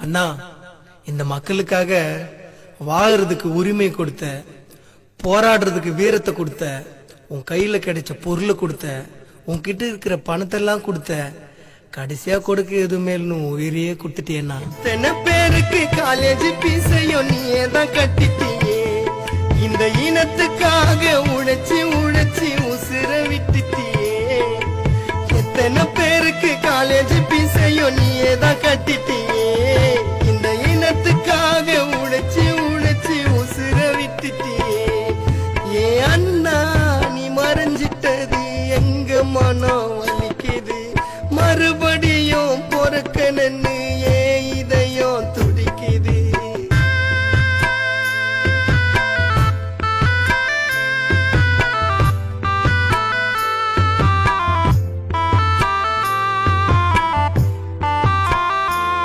அண்ணா, இந்த மக்களுக்காக வாழறதுக்கு உரிமை கொடுத்த, போராடுறதுக்கு வீரத்தை கொடுத்த, உன் கையில கிடைச்ச பொருளை கொடுத்த, உன்கிட்ட இருக்கிற பணத்தை எல்லாம் கொடுத்த, கடைசியா கொடுக்க எதுவுமே உயிரையே கொடுத்துட்டேன்னா. எத்தனை பேருக்கு காலேஜ் பீஸையும் நீயே தான் கட்டிட்டியே. இந்த இனத்துக்காக உழைச்சி உழைச்சி உசுர விட்டுட்டியே. எத்தனை பேருக்கு காலேஜ் பீஸையும் நீயே தான் கட்டிட்டியே.